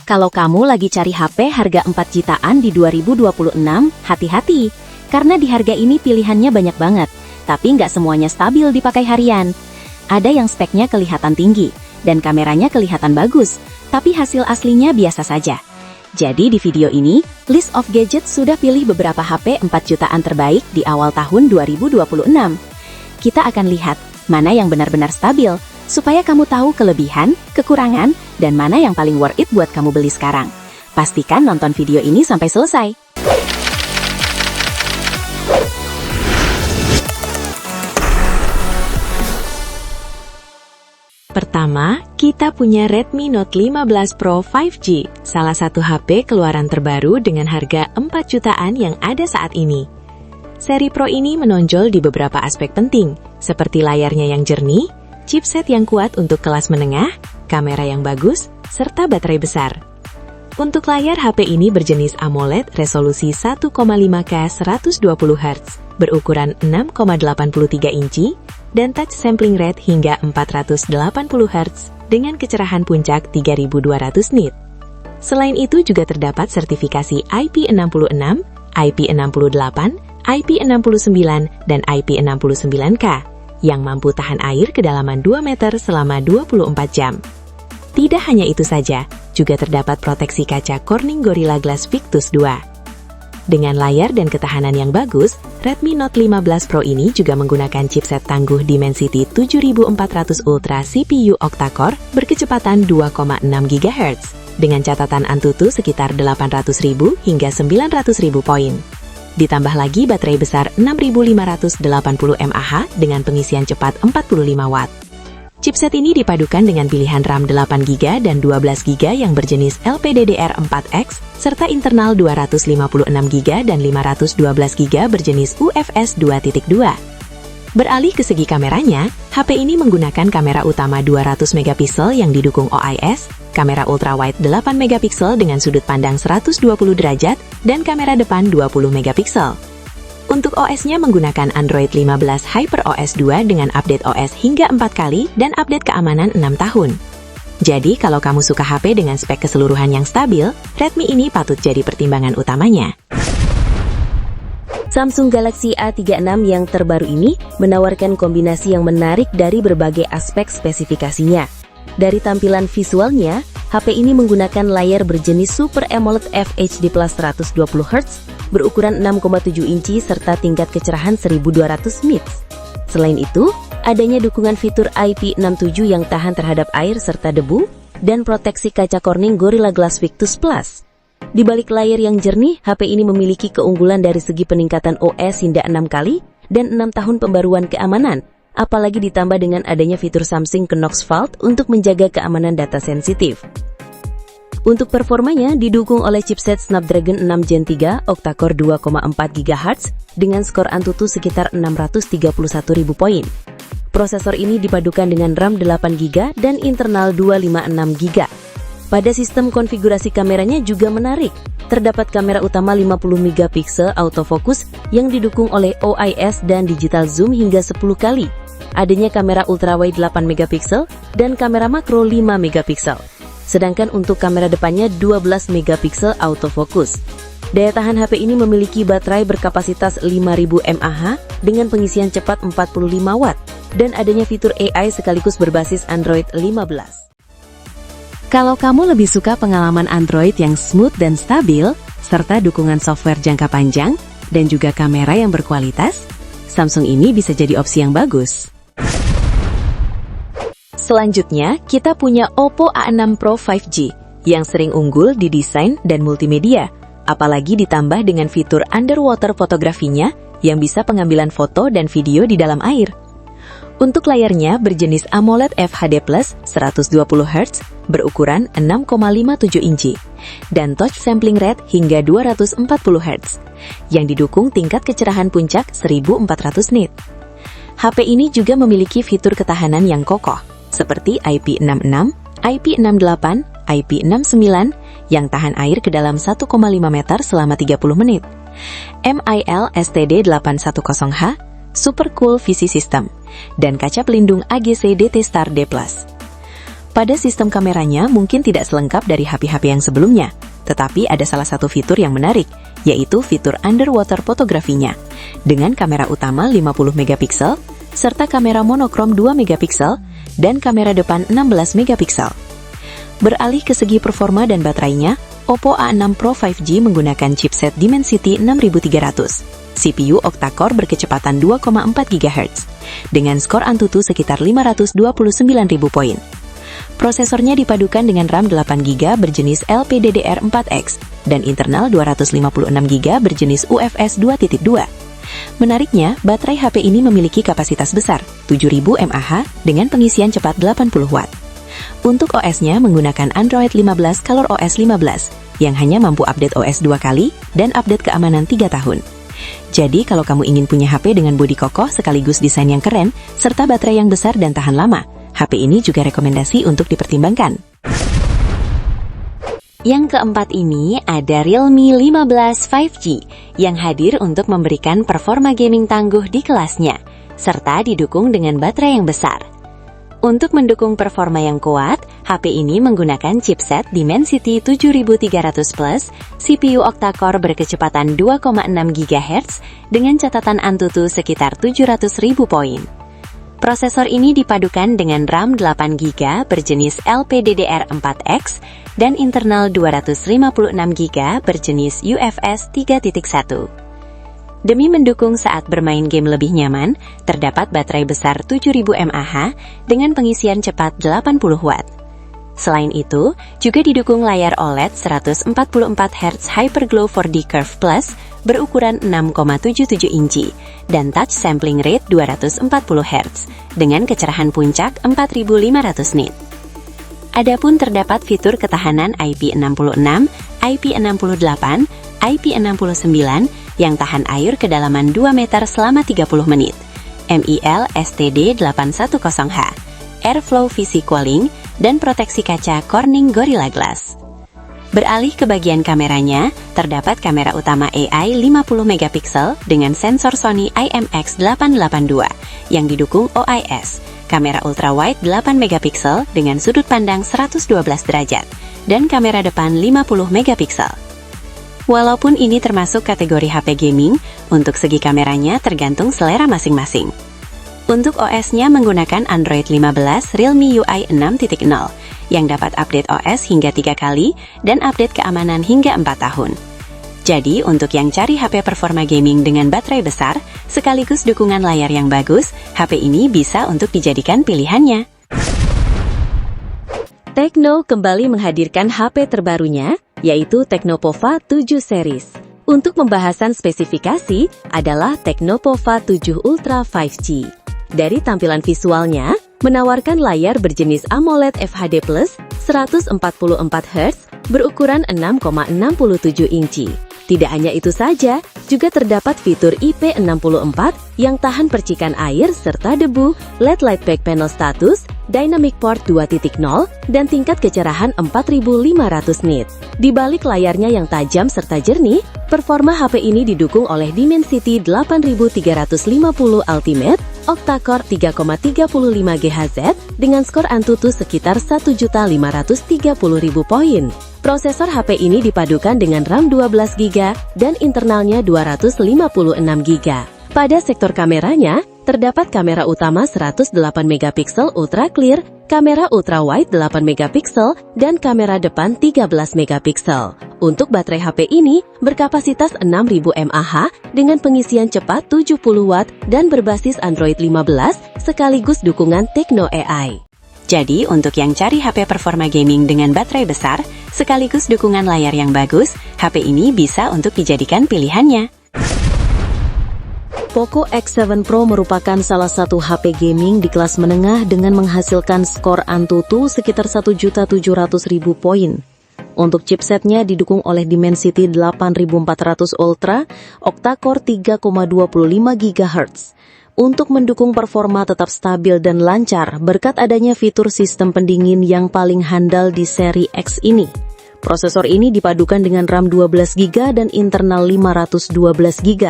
Kalau kamu lagi cari HP harga 4 jutaan di 2026, hati-hati. Karena di harga ini pilihannya banyak banget, tapi nggak semuanya stabil dipakai harian. Ada yang speknya kelihatan tinggi, dan kameranya kelihatan bagus, tapi hasil aslinya biasa saja. Jadi di video ini, List of Gadgets sudah pilih beberapa HP 4 jutaan terbaik di awal tahun 2026. Kita akan lihat mana yang benar-benar stabil, supaya kamu tahu kelebihan, kekurangan, dan mana yang paling worth it buat kamu beli sekarang. Pastikan nonton video ini sampai selesai. Pertama, kita punya Redmi Note 15 Pro 5G, salah satu HP keluaran terbaru dengan harga 4 jutaan yang ada saat ini. Seri Pro ini menonjol di beberapa aspek penting, seperti layarnya yang jernih, chipset yang kuat untuk kelas menengah, kamera yang bagus, serta baterai besar. Untuk layar HP ini berjenis AMOLED resolusi 1,5K 120Hz, berukuran 6,83 inci, dan touch sampling rate hingga 480Hz dengan kecerahan puncak 3200 nit. Selain itu juga terdapat sertifikasi IP66, IP68, IP69, dan IP69K yang mampu tahan air kedalaman 2 meter selama 24 jam. Tidak hanya itu saja, juga terdapat proteksi kaca Corning Gorilla Glass Victus 2. Dengan layar dan ketahanan yang bagus, Redmi Note 15 Pro ini juga menggunakan chipset tangguh Dimensity 7400 Ultra CPU octa-core berkecepatan 2,6 GHz, dengan catatan Antutu sekitar 800.000 hingga 900.000 poin. Ditambah lagi baterai besar 6580 mAh dengan pengisian cepat 45 Watt. Chipset ini dipadukan dengan pilihan RAM 8GB dan 12GB yang berjenis LPDDR4X, serta internal 256GB dan 512GB berjenis UFS 2.2. Beralih ke segi kameranya, HP ini menggunakan kamera utama 200MP yang didukung OIS, kamera ultrawide 8MP dengan sudut pandang 120 derajat, dan kamera depan 20MP. Untuk OS-nya menggunakan Android 15 HyperOS 2 dengan update OS hingga 4 kali dan update keamanan 6 tahun. Jadi kalau kamu suka HP dengan spek keseluruhan yang stabil, Redmi ini patut jadi pertimbangan utamanya. Samsung Galaxy A36 yang terbaru ini menawarkan kombinasi yang menarik dari berbagai aspek spesifikasinya. Dari tampilan visualnya, HP ini menggunakan layar berjenis Super AMOLED FHD Plus 120Hz berukuran 6,7 inci serta tingkat kecerahan 1200 nits. Selain itu, adanya dukungan fitur IP67 yang tahan terhadap air serta debu dan proteksi kaca Corning Gorilla Glass Victus Plus. Di balik layar yang jernih, HP ini memiliki keunggulan dari segi peningkatan OS hingga 6 kali dan 6 tahun pembaruan keamanan, apalagi ditambah dengan adanya fitur Samsung Knox Vault untuk menjaga keamanan data sensitif. Untuk performanya didukung oleh chipset Snapdragon 6 Gen 3 octa-core 2,4 GHz dengan skor Antutu sekitar 631.000 poin. Prosesor ini dipadukan dengan RAM 8GB dan internal 256GB. Pada sistem konfigurasi kameranya juga menarik. Terdapat kamera utama 50MP autofocus yang didukung oleh OIS dan digital zoom hingga 10 kali. Adanya kamera ultrawide 8MP dan kamera makro 5MP. Sedangkan untuk kamera depannya 12MP autofocus. Daya tahan HP ini memiliki baterai berkapasitas 5000 mAh dengan pengisian cepat 45 Watt dan adanya fitur AI sekaligus berbasis Android 15. Kalau kamu lebih suka pengalaman Android yang smooth dan stabil, serta dukungan software jangka panjang, dan juga kamera yang berkualitas, Samsung ini bisa jadi opsi yang bagus. Selanjutnya, kita punya Oppo A6 Pro 5G, yang sering unggul di desain dan multimedia, apalagi ditambah dengan fitur underwater fotografinya yang bisa pengambilan foto dan video di dalam air. Untuk layarnya berjenis AMOLED FHD Plus 120Hz berukuran 6,57 inci dan touch sampling rate hingga 240Hz yang didukung tingkat kecerahan puncak 1400 nit. HP ini juga memiliki fitur ketahanan yang kokoh seperti IP66, IP68, IP69 yang tahan air ke dalam 1,5 meter selama 30 menit. MIL STD 810H, Super Cool VC System, dan kaca pelindung AGC DT Star D+. Pada sistem kameranya mungkin tidak selengkap dari HP-HP yang sebelumnya, tetapi ada salah satu fitur yang menarik, yaitu fitur underwater fotografinya. Dengan kamera utama 50 megapiksel, serta kamera monokrom 2 megapiksel, dan kamera depan 16 megapiksel. Beralih ke segi performa dan baterainya, Oppo A6 Pro 5G menggunakan chipset Dimensity 6300, CPU octa-core berkecepatan 2,4 GHz, dengan skor Antutu sekitar 529.000 poin. Prosesornya dipadukan dengan RAM 8GB berjenis LPDDR4X dan internal 256GB berjenis UFS 2.2. Menariknya, baterai HP ini memiliki kapasitas besar, 7000 mAh dengan pengisian cepat 80 Watt. Untuk OS-nya menggunakan Android 15 ColorOS 15 yang hanya mampu update OS 2 kali dan update keamanan 3 tahun. Jadi kalau kamu ingin punya HP dengan bodi kokoh sekaligus desain yang keren, serta baterai yang besar dan tahan lama, HP ini juga rekomendasi untuk dipertimbangkan. Yang keempat ini ada Realme 15 5G yang hadir untuk memberikan performa gaming tangguh di kelasnya, serta didukung dengan baterai yang besar. Untuk mendukung performa yang kuat, HP ini menggunakan chipset Dimensity 7300 Plus, CPU octa-core berkecepatan 2,6 GHz dengan catatan Antutu sekitar 700.000 poin. Prosesor ini dipadukan dengan RAM 8GB berjenis LPDDR4X dan internal 256GB berjenis UFS 3.1. Demi mendukung saat bermain game lebih nyaman, terdapat baterai besar 7000 mAh dengan pengisian cepat 80 Watt. Selain itu, juga didukung layar OLED 144Hz Hyperglow 4D Curve Plus berukuran 6,77 inci dan touch sampling rate 240Hz dengan kecerahan puncak 4500 nit. Adapun terdapat fitur ketahanan IP66, IP68, IP69 yang tahan air kedalaman 2 meter selama 30 menit, MIL STD 810H, Airflow VC Cooling, dan proteksi kaca Corning Gorilla Glass. Beralih ke bagian kameranya, terdapat kamera utama AI 50 megapiksel dengan sensor Sony IMX882 yang didukung OIS, kamera ultrawide 8 megapiksel dengan sudut pandang 112 derajat, dan kamera depan 50 megapiksel. Walaupun ini termasuk kategori HP gaming, untuk segi kameranya tergantung selera masing-masing. Untuk OS-nya menggunakan Android 15 Realme UI 6.0 yang dapat update OS hingga 3 kali dan update keamanan hingga 4 tahun. Jadi untuk yang cari HP performa gaming dengan baterai besar sekaligus dukungan layar yang bagus, HP ini bisa untuk dijadikan pilihannya. Tecno kembali menghadirkan HP terbarunya, yaitu Tecnopova 7 series. Untuk pembahasan spesifikasi adalah Tecnopova 7 Ultra 5G. Dari tampilan visualnya, menawarkan layar berjenis AMOLED FHD+, 144Hz, berukuran 6,67 inci. Tidak hanya itu saja, juga terdapat fitur IP64 yang tahan percikan air serta debu, LED Light Back Panel Status, Dynamic Port 2.0, dan tingkat kecerahan 4500 nit. Di balik layarnya yang tajam serta jernih, performa HP ini didukung oleh Dimensity 8350 Ultimate, octa-core 3,35 GHz, dengan skor Antutu sekitar 1.530.000 poin. Prosesor HP ini dipadukan dengan RAM 12GB dan internalnya 256GB. Pada sektor kameranya, terdapat kamera utama 108 megapiksel ultra clear, kamera ultrawide 8 megapiksel, dan kamera depan 13 megapiksel. Untuk baterai HP ini berkapasitas 6000 mAh dengan pengisian cepat 70 Watt dan berbasis Android 15 sekaligus dukungan Tecno AI. Jadi untuk yang cari HP performa gaming dengan baterai besar sekaligus dukungan layar yang bagus, HP ini bisa untuk dijadikan pilihannya. Poco X7 Pro merupakan salah satu HP gaming di kelas menengah dengan menghasilkan skor Antutu sekitar 1.700.000 poin. Untuk chipsetnya didukung oleh Dimensity 8400 Ultra, octa-core 3,25 GHz. Untuk mendukung performa tetap stabil dan lancar berkat adanya fitur sistem pendingin yang paling handal di seri X ini. Prosesor ini dipadukan dengan RAM 12GB dan internal 512GB.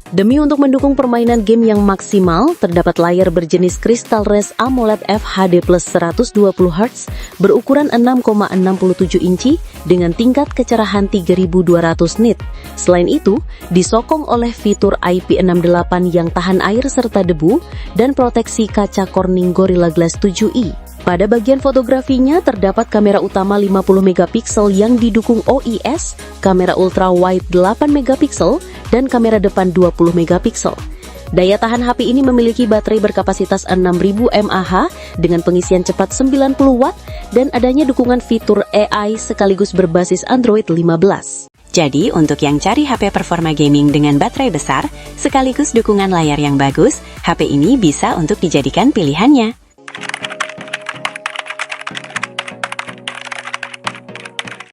Demi untuk mendukung permainan game yang maksimal, terdapat layar berjenis Crystal Res AMOLED FHD Plus 120Hz berukuran 6,67 inci dengan tingkat kecerahan 3200 nit. Selain itu, disokong oleh fitur IP68 yang tahan air serta debu dan proteksi kaca Corning Gorilla Glass 7i. Pada bagian fotografinya terdapat kamera utama 50 megapiksel yang didukung OIS, kamera ultra wide 8 megapiksel, dan kamera depan 20 megapiksel. Daya tahan HP ini memiliki baterai berkapasitas 6000 mAh dengan pengisian cepat 90 Watt dan adanya dukungan fitur AI sekaligus berbasis Android 15. Jadi, untuk yang cari HP performa gaming dengan baterai besar, sekaligus dukungan layar yang bagus, HP ini bisa untuk dijadikan pilihannya.